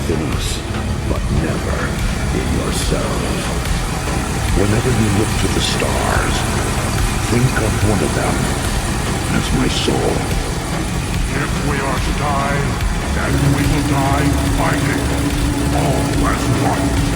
within us, but never in yourself. Whenever you look to the stars, think of one of them as my soul. If we are to die, then we will die fighting, all as one.